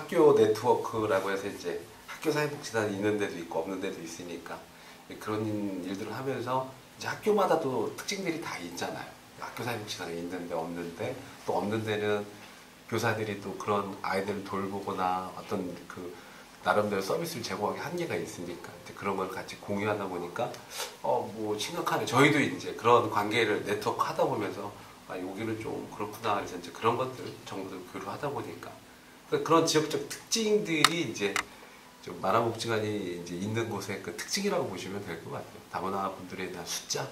학교 네트워크라고 해서 이제 학교 사회복지단이 있는 데도 있고 없는 데도 있으니까 그런 일들을 하면서 이제 학교마다 또 특징들이 다 있잖아요. 학교 사회복지단이 있는데 없는데 또 없는 데는 교사들이 또 그런 아이들을 돌보거나 어떤 그 나름대로 서비스를 제공하기 한계가 있으니까 그런 걸 같이 공유하다 보니까 뭐 심각하네. 저희도 이제 그런 관계를 네트워크 하다 보면서 여기는 좀 그렇구나. 그래서 이제 그런 것들 정보들 교류하다 보니까 그런 지역적 특징들이 이제 좀 만화복지관이 이제 있는 곳의 그 특징이라고 보시면 될 것 같아요. 다문화 분들에 대한 숫자,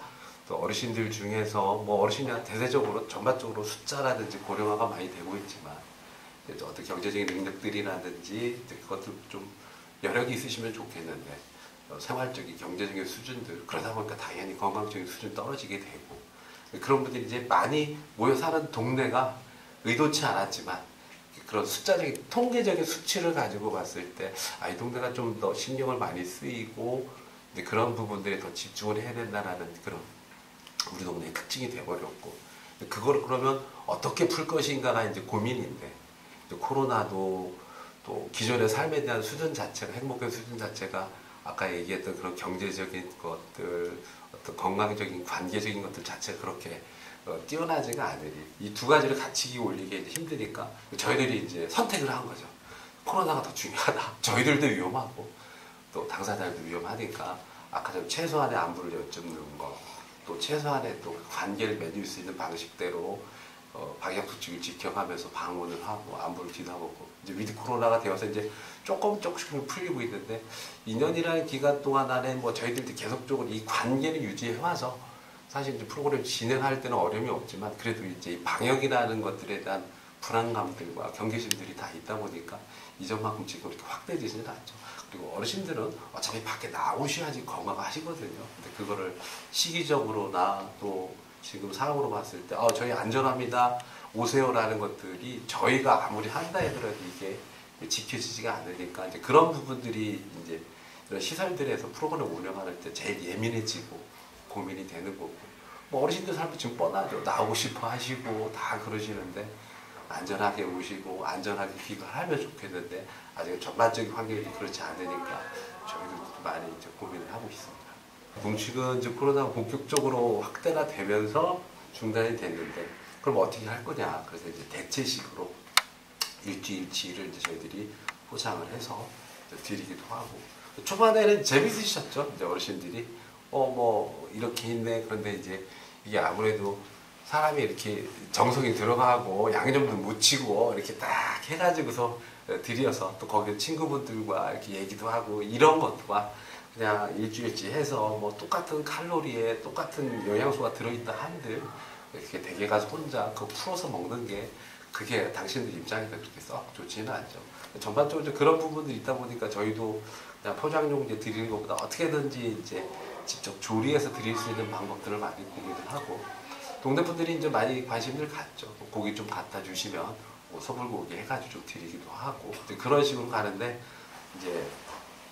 또 어르신들 중에서 뭐 어르신이 대대적으로 전반적으로 숫자라든지 고령화가 많이 되고 있지만 어떤 경제적인 능력들이라든지 그것들 좀 여력이 있으시면 좋겠는데 생활적인 경제적인 수준들 그러다 보니까 당연히 건강적인 수준 떨어지게 되고 그런 분들이 이제 많이 모여 사는 동네가 의도치 않았지만 그런 숫자적인 통계적인 수치를 가지고 봤을 때 이 동네가 좀 더 신경을 많이 쓰이고 그런 부분들에 더 집중을 해야 된다라는 그런 우리 동네의 특징이 돼버렸고 그걸 그러면 어떻게 풀 것인가가 이제 고민인데 코로나도 또 기존의 삶에 대한 수준 자체가 행복의 수준 자체가 아까 얘기했던 그런 경제적인 것들 어떤 건강적인 관계적인 것들 자체가 그렇게 뛰어나지가 않으니 이 두 가지를 같이 올리기 이제 힘드니까 저희들이 이제 선택을 한 거죠. 코로나가 더 중요하다. 저희들도 위험하고 또 당사자들도 위험하니까 아까 전 최소한의 안부를 여쭙는 거, 또 최소한의 또 관계를 맺을 수 있는 방식대로 방역수칙을 지켜가면서 방문을 하고 안부를 뒤다보고 이제 위드 코로나가 되어서 이제 조금씩 풀리고 있는데 2년이라는 기간 동안 안에 뭐 저희들도 계속적으로 이 관계를 유지해 와서 사실 이제 프로그램 진행할 때는 어려움이 없지만 그래도 이제 이 방역이라는 것들에 대한 불안감들과 경계심들이 다 있다 보니까 이전만큼 지금 그렇게 확대되지는 않죠. 그리고 어르신들은 어차피 밖에 나오셔야지 건강하시거든요. 근데 그거를 시기적으로나 또 지금 상황으로 봤을 때 저희 안전합니다. 오세요라는 것들이 저희가 아무리 한다 해더라도 이게 지켜지지가 않으니까 이제 그런 부분들이 이제 이런 시설들에서 프로그램 운영할 때 제일 예민해지고 고민이 되는 거고 뭐 어르신들 삶이 지금 뻔하죠. 나오고 싶어 하시고 다 그러시는데 안전하게 오시고 안전하게 귀가하면 좋겠는데 아직 전반적인 환경이 그렇지 않으니까 저희도 많이 이제 고민을 하고 있습니다. 공식은 이제 코로나가 본격적으로 확대가 되면서 중단이 됐는데 그럼 어떻게 할 거냐? 그래서 이제 대체식으로 일주일치를 이제 저희들이 포장을 해서 드리기도 하고 초반에는 재밌으셨죠? 이제 어르신들이 뭐 이렇게 있네. 그런데 이제 이게 아무래도 사람이 이렇게 정성이 들어가고 양념도 묻히고 이렇게 딱 해가지고서 드려서 또 거기 친구분들과 이렇게 얘기도 하고 이런 것과 그냥 일주일치 해서 뭐 똑같은 칼로리에 똑같은 영양소가 들어있다 한들 이렇게 댁에 가서 혼자 그거 풀어서 먹는 게 그게 당신들 입장에서 그렇게 썩 좋지는 않죠. 전반적으로 그런 부분들이 있다 보니까 저희도 그냥 포장용제 드리는 것보다 어떻게든지 이제 직접 조리해서 드릴 수 있는 방법들을 많이 고민을 하고 동네 분들이 이제 많이 관심을 갖죠. 고기 좀 갖다 주시면 뭐 소불고기 해가지고 좀 드리기도 하고 그런 식으로 가는데 이제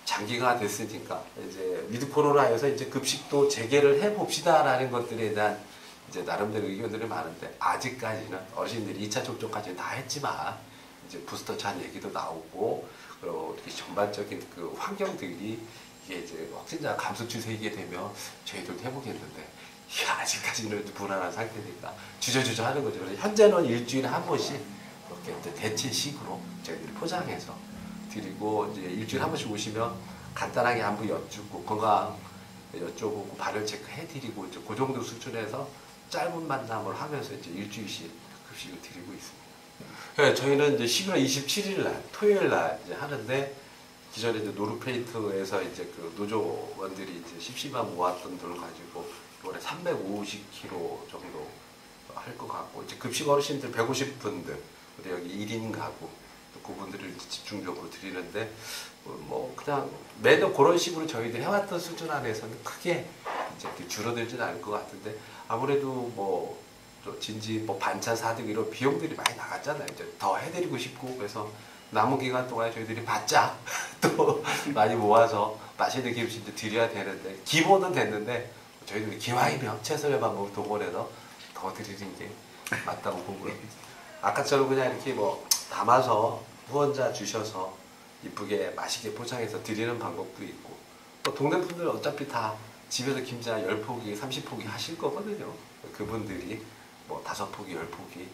장기가 됐으니까 이제 위드 코로나에서 이제 급식도 재개를 해봅시다라는 것들에 대한 이제 나름대로 의견들이 많은데 아직까지는 어르신들이 2차 접종까지는 다 했지만 이제 부스터차 얘기도 나오고 그리고 이렇게 전반적인 그 환경들이 이게 이제 확진자 감소 추세이게 되면 저희도 해보겠는데 이게 아직까지는 불안한 상태니까 주저주저 하는 거죠. 그래서 현재는 일주일에 한 번씩 이렇게 대체식으로 저희들이 포장해서 드리고 이제 일주일에 한 번씩 오시면 간단하게 안부 여쭙고 건강 여쭤보고 발열 체크 해드리고 이제 그 정도 수준에서 짧은 만남을 하면서 이제 일주일씩 급식을 드리고 있습니다. 네, 저희는 이제 11월 27일 날 토요일 날 이제 하는데 기존에 이제 노르페이트에서 이제 그 노조원들이 이제 십시만 모았던 돈을 가지고 이번에 350kg 정도 할 것 같고 이제 급식 어르신들 150분들 여기 1인 가구 그분들을 집중적으로 드리는데 뭐 그냥 매년 그런 식으로 저희들이 해왔던 수준 안에서는 크게 이제 줄어들지는 않을 것 같은데 아무래도 뭐 진지 뭐 반찬 사등 이런 비용들이 많이 나갔잖아요. 이제 더 해드리고 싶고 그래서 남은 기간 동안에 저희들이 바짝 또 많이 모아서 맛있는 김치도 드려야 되는데 기본은 됐는데 저희들이 기왕이면 최선의 방법을 동원해서 더 드리는 게 맞다고 보고요. 아까처럼 그냥 이렇게 뭐 담아서 후원자 주셔서 이쁘게 맛있게 포장해서 드리는 방법도 있고, 또 동네 분들 어차피 다 집에서 김장 10포기, 30포기 하실 거거든요. 그분들이 뭐 5포기, 10포기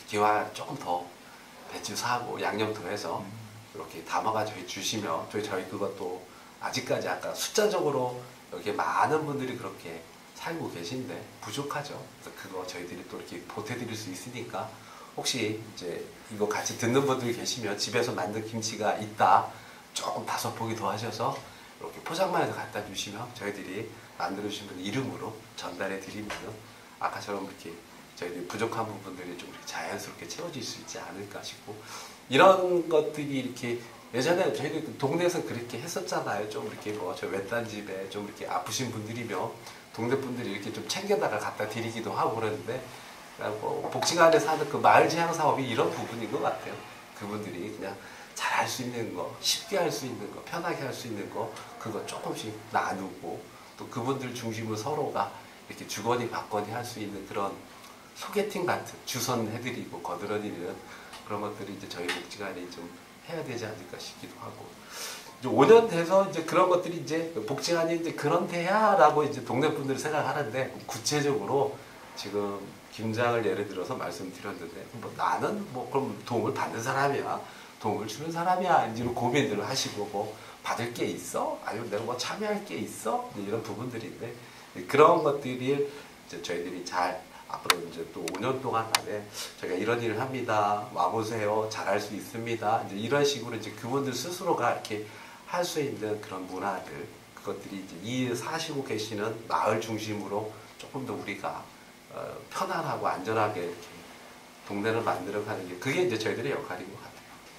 기와 조금 더 배추 사고 양념 더해서 이렇게 담아가지고 주시면 저희 그것도 아직까지 아까 숫자적으로 여기 많은 분들이 그렇게 살고 계신데 부족하죠. 그래서 그거 저희들이 또 이렇게 보태드릴 수 있으니까, 혹시 이제 이거 같이 듣는 분들이 계시면 집에서 만든 김치가 있다, 조금 5포기 더 하셔서 이렇게 포장만 해서 갖다 주시면 저희들이 만들어 주신 분 이름으로 전달해 드리면 아까처럼 이렇게 저희들이 부족한 부분들이 좀 이렇게 자연스럽게 채워질 수 있지 않을까 싶고, 이런 것들이 이렇게 예전에 저희들 동네에서 그렇게 했었잖아요. 좀 이렇게 뭐 저 외딴 집에 좀 이렇게 아프신 분들이면 동네 분들이 이렇게 좀 챙겨다가 갖다 드리기도 하고 그러는데, 뭐 복지관에 사는 그 마을 재향 사업이 이런 부분인 것 같아요. 그분들이 그냥 잘 할 수 있는 거, 쉽게 할 수 있는 거, 편하게 할 수 있는 거, 그거 조금씩 나누고, 또 그분들 중심으로 서로가 이렇게 주거니 받거니 할 수 있는 그런 소개팅 같은, 주선해드리고 거들어드리는 그런 것들이 이제 저희 복지관이 좀 해야 되지 않을까 싶기도 하고, 이제 5년 돼서 이제 그런 것들이 이제 복지관이 이제 그런 데야라고 이제 동네 분들이 생각하는데, 구체적으로 지금 김장을 예를 들어서 말씀드렸는데, 뭐 나는 뭐 그럼 도움을 받는 사람이야, 도움을 주는 사람이야, 이제 고민들을 하시고, 뭐 받을 게 있어? 아니면 내가 뭐 참여할 게 있어? 이런 부분들인데, 그런 것들이 이제 저희들이 잘 앞으로 이제 또 5년 동안 안에 저희가 이런 일을 합니다, 와보세요, 잘할 수 있습니다, 이제 이런 식으로 이제 그분들 스스로가 이렇게 할 수 있는 그런 문화들, 그것들이 이제 이 사시고 계시는 마을 중심으로 조금 더 우리가 편안하고 안전하게 이렇게 동네를 만들어가는 게, 그게 이제 저희들의 역할인 것 같아요.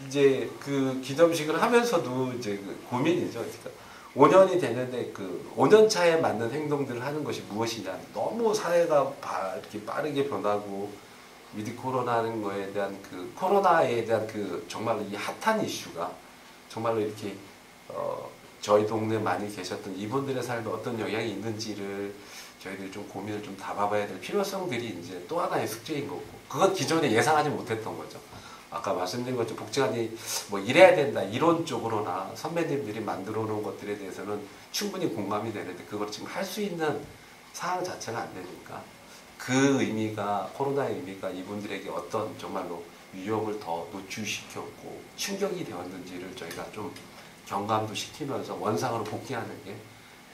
이제 그 기념식을 하면서도 이제 그 고민이죠. 그러니까 5년이 되는데 그 5년 차에 맞는 행동들을 하는 것이 무엇이냐. 너무 사회가 이렇게 빠르게 변하고, 위드 코로나는 거에 대한 그 코로나에 대한 그 정말로 이 핫한 이슈가 정말로 이렇게 저희 동네에 많이 계셨던 이분들의 삶에 어떤 영향이 있는지를 저희들이 좀 고민을 좀 담아봐야 될 필요성들이 이제 또 하나의 숙제인 거고, 그건 기존에 예상하지 못했던 거죠. 아까 말씀드린 것처럼 복지관이 뭐 이래야 된다 이론적으로나 선배님들이 만들어 놓은 것들에 대해서는 충분히 공감이 되는데, 그걸 지금 할 수 있는 상황 자체가 안 되니까, 그 의미가, 코로나의 의미가 이분들에게 어떤 정말로 위험을 더 노출시켰고 충격이 되었는지를 저희가 좀 경감도 시키면서 원상으로 복귀하는 게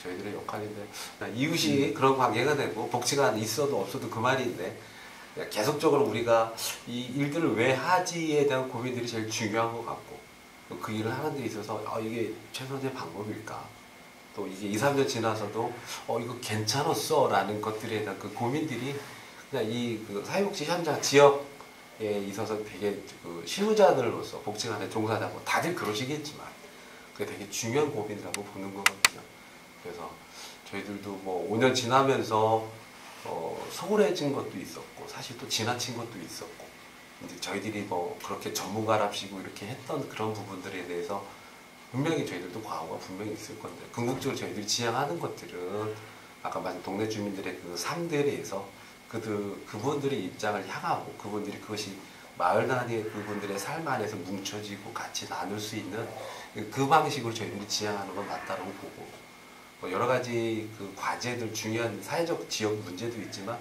저희들의 역할인데, 이웃이 그런 관계가 되고 복지관 있어도 없어도 그 말인데, 계속적으로 우리가 이 일들을 왜 하지에 대한 고민들이 제일 중요한 것 같고, 그 일을 하는 데 있어서 이게 최선의 방법일까, 또 이게 2, 3년 지나서도 이거 괜찮았어 라는 것들에 대한 그 고민들이 그냥 이 그 사회복지 현장 지역에 있어서 되게 그 실무자들로서 복지관에 종사하고 다들 그러시겠지만 그게 되게 중요한 고민이라고 보는 거거든요. 그래서 저희들도 뭐 5년 지나면서 소홀해진 것도 있었고, 사실 또 지나친 것도 있었고, 이제 저희들이 뭐 그렇게 전문가랍시고 이렇게 했던 그런 부분들에 대해서 분명히 저희들도 과거가 분명히 있을 건데, 궁극적으로 저희들이 지향하는 것들은 아까 말씀 동네 주민들의 그 삶들에서 그분들의 입장을 향하고, 그분들이 그것이 마을 단위의 그분들의 삶 안에서 뭉쳐지고 같이 나눌 수 있는 그 방식으로 저희들이 지향하는 건 맞다고 보고, 뭐 여러 가지 그 과제들, 중요한 사회적 지역 문제도 있지만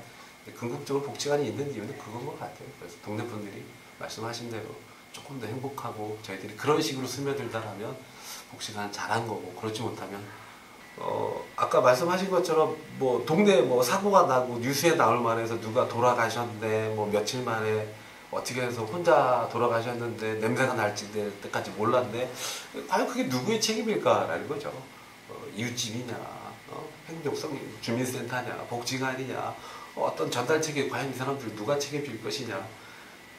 궁극적으로 복지관이 있는 이유는 그건 것 같아요. 그래서 동네 분들이 말씀하신 대로 조금 더 행복하고 저희들이 그런 식으로 스며들다라면 복지관 잘한 거고, 그렇지 못하면 아까 말씀하신 것처럼 뭐 동네 뭐 사고가 나고 뉴스에 나올 만해서 누가 돌아가셨는데 뭐 며칠 만에 어떻게 해서 혼자 돌아가셨는데 냄새가 날지 때까지 몰랐네. 과연 그게 누구의 책임일까라는 거죠. 이웃집이냐, 행정성 주민센터냐, 복지관이냐, 어떤 전달 책임, 과연 이 사람들 누가 책임질 것이냐,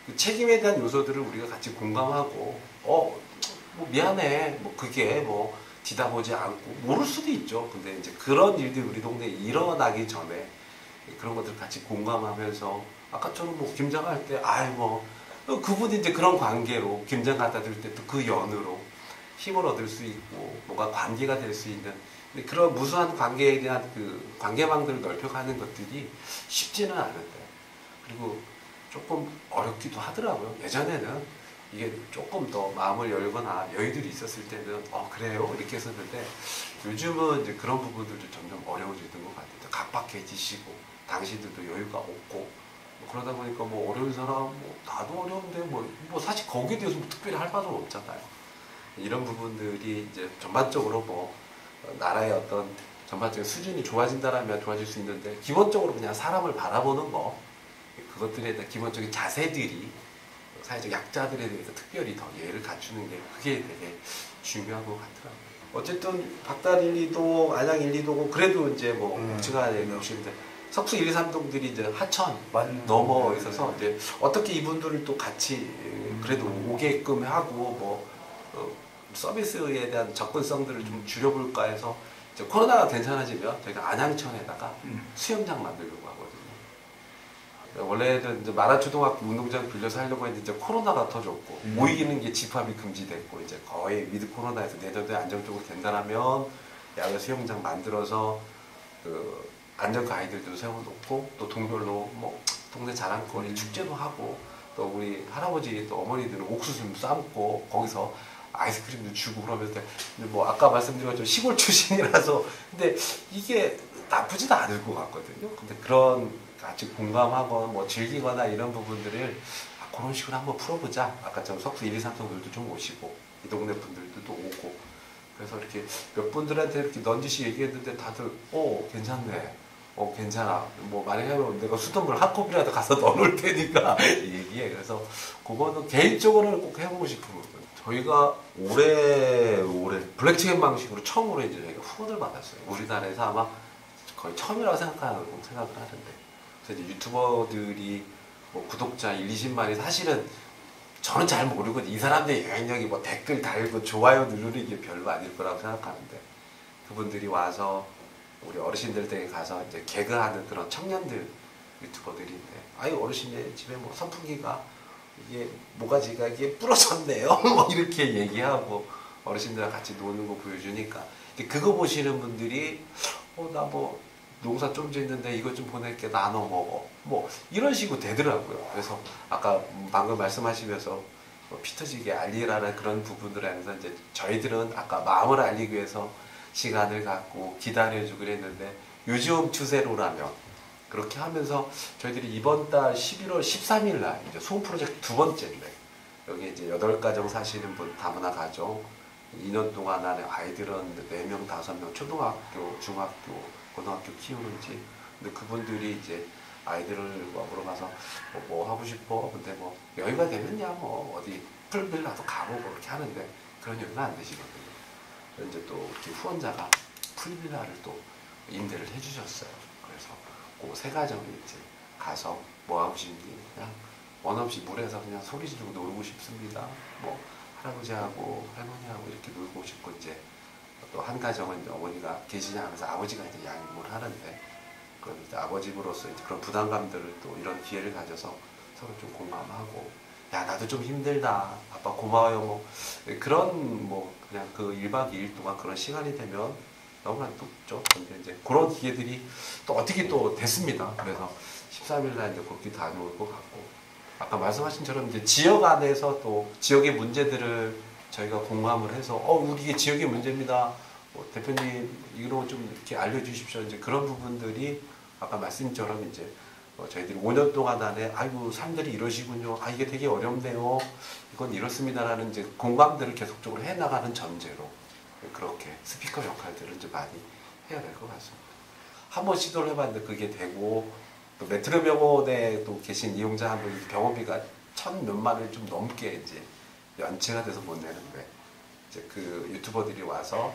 그 책임에 대한 요소들을 우리가 같이 공감하고, 뭐 미안해, 뭐 그게 뭐 뒤다보지 않고, 모를 수도 있죠. 근데 이제 그런 일들이 우리 동네에 일어나기 전에 그런 것들 같이 공감하면서, 아까처럼 뭐 김장할 때 뭐 그분이 이제 그런 관계로 김장 갖다 줄 때 또 그 연으로 힘을 얻을 수 있고 뭔가 관계가 될 수 있는, 그런 무수한 관계에 대한 그 관계망들을 넓혀가는 것들이 쉽지는 않은데, 그리고 조금 어렵기도 하더라고요. 예전에는 이게 조금 더 마음을 열거나 여유들이 있었을 때는 그래요 이렇게 했었는데 요즘은 이제 그런 부분들도 점점 어려워지는 것 같아요. 각박해지시고 당신들도 여유가 없고 그러다 보니까 뭐 어려운 사람 나도 어려운데 뭐 사실 거기에 대해서 뭐 특별히 할 말은 없잖아요. 이런 부분들이 이제 전반적으로 뭐 나라의 어떤 전반적인 수준이 좋아진다라면 좋아질 수 있는데 기본적으로 그냥 사람을 바라보는 거 그것들에 대한 기본적인 자세들이 사회적 약자들에 대해서 특별히 더 예의를 갖추는 게 그게 되게 중요한 것 같더라고요. 어쨌든 박달 1, 2동, 안양 1, 2동은 그래도 이제 뭐 복지가 오시는데 석수 1, 2, 3동들이 이제 하천 넘어 있어서 이제 어떻게 이분들을 또 같이 그래도 오게끔 하고 뭐 서비스에 대한 접근성들을 좀 줄여볼까 해서 이제 코로나가 괜찮아지면 저희가 안양천에다가 수영장 만들려고 하거든요. 원래는 이제 마라초등학교 운동장 빌려서 하려고 했는데 이제 코로나가 터졌고 모이는 게 집합이 금지됐고 이제 거의 위드 코로나에서 내년도에 안정적으로 된다면 야외 수영장 만들어서 그 안전 가이드도 세워놓고 또 동별로 뭐 동네 자랑거리 축제도 하고 또 우리 할아버지 또 어머니들은 옥수수 삶고 거기서 아이스크림도 주고 그러면서 뭐 아까 말씀드린 것처럼 시골 출신이라서 근데 이게 나쁘지도 않을 것 같거든요. 근데 그런 같이 공감하거나 뭐 즐기거나 이런 부분들을 그런 식으로 한번 풀어보자. 아까처럼 석수 1, 2, 3동들도 좀 오시고 이 동네 분들도 또 오고 그래서 이렇게 몇 분들한테 이렇게 넌지시 얘기했는데 다들 괜찮네. 괜찮아. 뭐 만약에 내가 수돗물 한 컵이라도 가서 넣어놓을 테니까 얘기해. 그래서 그거는 개인적으로는 꼭 해보고 싶은 거거든요. 저희가 올해 블랙체인 방식으로 처음으로 이제 저희가 후원을 받았어요. 우리나라에서 아마 거의 처음이라고 생각을 하는데. 그래서 이제 유튜버들이 뭐 구독자 1, 20만이 사실은 저는 잘 모르거든요. 이 사람들의 영향력이 뭐 댓글 달고 좋아요 누르는 게 별로 아닐 거라고 생각하는데 그분들이 와서 우리 어르신들 댁에 가서 이제 개그하는 그런 청년들 유튜버들인데 아유 어르신의 집에 뭐 선풍기가 이게 모가지가 이게 부러졌네요. 뭐 이렇게 얘기하고 어르신들과 같이 노는 거 보여주니까 그거 보시는 분들이 나 뭐 농사 좀 짓는데 이것 좀 보낼게 나눠 먹어 뭐 이런 식으로 되더라고요. 그래서 아까 방금 말씀하시면서 피 터지게 알리라는 그런 부분들 안에서 이제 저희들은 아까 마음을 알리기 위해서 시간을 갖고 기다려주고 그랬는데 요즘 추세로라면 그렇게 하면서 저희들이 이번 달 11월 13일 날 이제 소음 프로젝트 두 번째인데 여기 이제 8가정 사시는 분 다문화 가정 2년 동안 안에 아이들은 4명, 5명 초등학교, 중학교, 고등학교 키우는지 근데 그분들이 이제 아이들을 먹으러 가서 뭐 하고 싶어 근데 뭐 여유가 되면야 뭐 어디 풀빌라도 가보고 그렇게 하는데 그런 여유가 안 되시거든요. 이제 또 이렇게 후원자가 풀빌라를 또 임대를 해주셨어요. 그래서 그 세 가정이 이제 가서 뭐 하고 싶니? 그냥 원 없이 물에서 그냥 소리 지르고 놀고 싶습니다. 뭐 할아버지하고 할머니하고 이렇게 놀고 싶고 이제 또 한 가정은 어머니가 계시냐 하면서 아버지가 이제 양육을 하는데 그럼 이제 아버지로서 이제 그런 부담감들을 또 이런 기회를 가져서 서로 좀 공감하고 야 나도 좀 힘들다 아빠 고마워요 뭐 그런 뭐 그냥 그 1박 2일 동안 그런 시간이 되면 너무나 좋죠. 근데 이제 그런 기회들이 또 어떻게 또 됐습니다. 그래서 13일 날 이제 그렇게 다녀올 것 같고 아까 말씀하신 처럼 이제 지역 안에서 또 지역의 문제들을 저희가 공감을 해서 우리 이게 지역의 문제입니다. 뭐 대표님 이런 거 좀 이렇게 알려주십시오. 이제 그런 부분들이 아까 말씀처럼 이제 저희들이 5년 동안 안에 아이고 사람들이 이러시군요. 이게 되게 어렵네요. 이건 이렇습니다라는 이제 공감들을 계속적으로 해나가는 전제로 그렇게 스피커 역할들을 이제 많이 해야 될 것 같습니다. 한번 시도를 해봤는데 그게 되고 또 메트로 병원에 또 계신 이용자 한 분이 병원비가 1,000몇만 원이 좀 넘게 이제 연체가 돼서 못 내는데 이제 그 유튜버들이 와서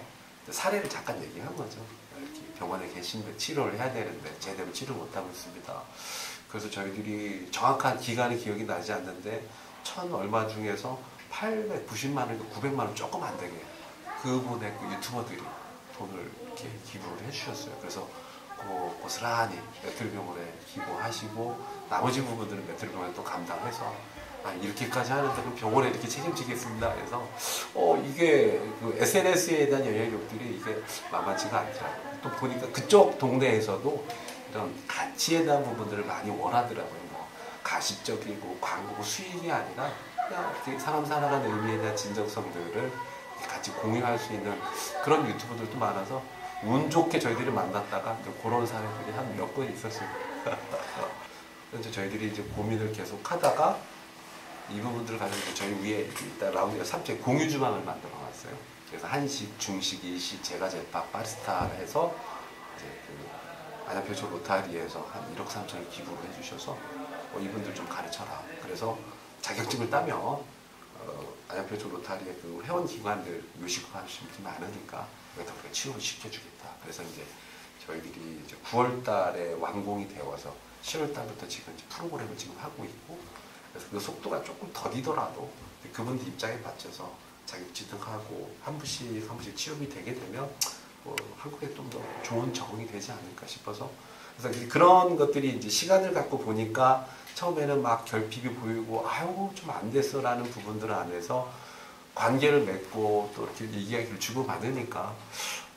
사례를 잠깐 얘기한 거죠. 이렇게 병원에 계신데 치료를 해야 되는데 제대로 치료 못하고 있습니다. 그래서 저희들이 정확한 기간이 기억이 나지 않는데 1,000 얼마 중에서 890만 원, 900만 원 조금 안 되게 그분의 그 유튜버들이 돈을 이렇게 기부를 해주셨어요. 그래서 고스란히 메트로병원에 기부하시고 나머지 부분들은 메트로병원에 또 감당해서 이렇게까지 하는데 그럼 병원에 이렇게 책임지겠습니다. 그래서 이게 그 SNS에 대한 영향력들이 이게 만만치가 않더라고요. 또 보니까 그쪽 동네에서도 이런 가치에 대한 부분들을 많이 원하더라고요. 뭐 가십적이고 광고 수익이 아니라 그냥 어떻게 사람 살아가는 의미에 대한 진정성들을 같이 공유할 수 있는 그런 유튜버들도 많아서 운 좋게 저희들이 만났다가 이제 그런 사례들이 한 몇 번 있었습니다. 그래서 저희들이 이제 고민을 계속 하다가 이 부분들을 가지고 저희 위에 일단 라운드가 3층에 공유 주방을 만들어 놨어요. 그래서 한식, 중식, 일식, 제과 제빵, 바리스타를 해서 이제 그 안양표초 로타리에서 한 1억 3천을 기부를 해주셔서 이분들 좀 가르쳐라. 그래서 자격증을 따면 안양표초 로타리의 그 회원 기관들 요식하시는 분이 많으니까 여기다 우리가 치료를 시켜주겠다. 그래서 이제 저희들이 이제 9월 달에 완공이 되어서 10월 달부터 지금 이제 프로그램을 지금 하고 있고, 그래서 그 속도가 조금 더디더라도 그분들 입장에 맞춰서 자격지등하고 한 분씩 취업이 되게 되면 한국에 좀 더 좋은 적응이 되지 않을까 싶어서, 그래서 그런 것들이 이제 시간을 갖고 보니까 처음에는 막 결핍이 보이고 아유 좀 안 됐어라는 부분들 안에서 관계를 맺고 또 이렇게 이야기를 주고받으니까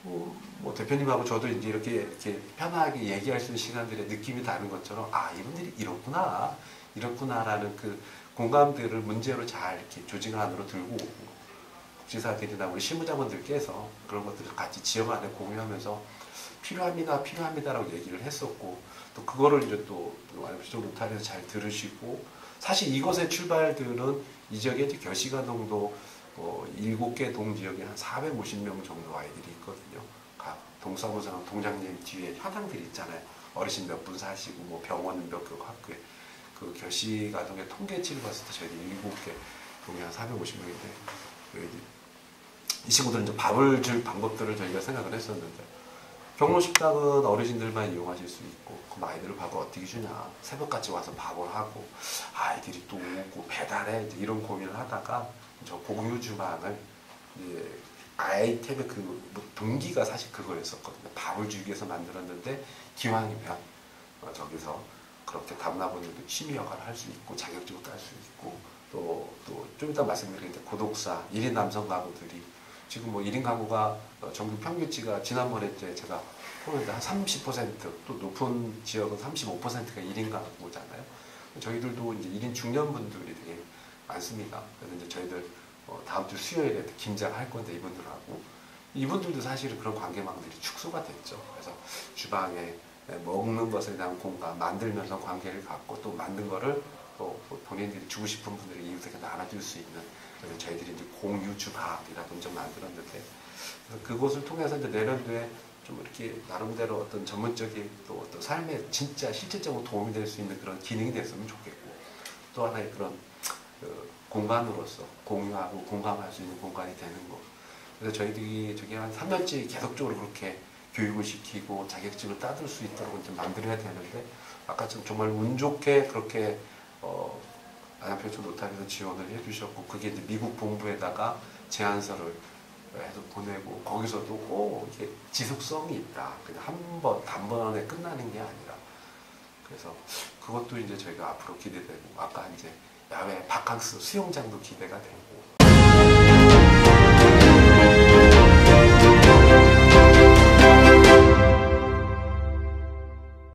뭐 대표님하고 저도 이제 이렇게 편하게 얘기할 수 있는 시간들의 느낌이 다른 것처럼 아 이분들이 이렇구나라는 그 공감들을 문제로 잘 이렇게 조직 안으로 들고 오고, 국제사들이나 우리 실무자분들께서 그런 것들을 같이 지역 안에 공유하면서 필요합니다라고 얘기를 했었고, 또 그거를 이제 또 안양표초 로타리에서 잘 들으시고, 사실 이것의 출발들은 이 지역에 이제 결식아동도 7개 동 지역에 한 450명 정도 아이들이 있거든요. 각 동사무소랑 동장님 뒤에 현황들이 있잖아요. 어르신 몇 분 사시고 뭐 병원 몇 개 학교에 그 결식아동의 통계치를 봤을 때 저희들이 7개 동에 한 450명인데 이 친구들은 이제 밥을 줄 방법들을 저희가 생각을 했었는데, 경로식당은 어르신들만 이용하실 수 있고 그럼 아이들을 밥을 어떻게 주냐, 새벽같이 와서 밥을 하고 아이들이 또 오고 배달해 이런 고민을 하다가 저 공유 주방을 이제 아이템의 뭐 동기가 사실 그거였었거든요. 밥을 주기 위해서 만들었는데 기왕이면 저기서 그렇게 담당분들도 취미 역할을 할 수 있고 자격증을 딸 수 있고, 또 좀 이따 말씀드리는데 고독사 1인 남성 가구들이 지금 뭐 1인 가구가 전국 평균치가 지난번에 제가 보는데 한 30%또 높은 지역은 35%가 1인 가구잖아요. 저희들도 이제 1인 중년분들이 되게 많습니다. 그래서 이제 저희들 다음 주 수요일에 김장할 건데 이분들도 사실은 그런 관계망들이 축소가 됐죠. 그래서 주방에 먹는 것에 대한 공간 만들면서 관계를 갖고 또 만든 거를 또 본인들이 주고 싶은 분들이 이웃에게 나눠줄 수 있는, 그래서 저희들이 이제 공유 주방이라고 좀 만들었는데, 그래서 그것을 통해서 이제 내년도에 좀 이렇게 나름대로 어떤 전문적인 또 어떤 삶에 진짜 실질적으로 도움이 될 수 있는 그런 기능이 됐으면 좋겠고, 또 하나의 그런 공간으로서 공유하고 공감할 수 있는 공간이 되는 거. 그래서 저희들이 저기 한 3년째 계속적으로 그렇게 교육을 시키고 자격증을 따들 수 있도록 좀 만들어야 되는데, 아까 좀 정말 운 좋게 그렇게 안양표초 로타리에서 지원을 해주셨고, 그게 이제 미국 본부에다가 제안서를 해서 보내고, 거기서도 이게 지속성이 있다. 그냥 단번에 끝나는 게 아니라. 그래서 그것도 이제 저희가 앞으로 기대되고, 아까 이제 야외 바캉스 수영장도 기대가 되고,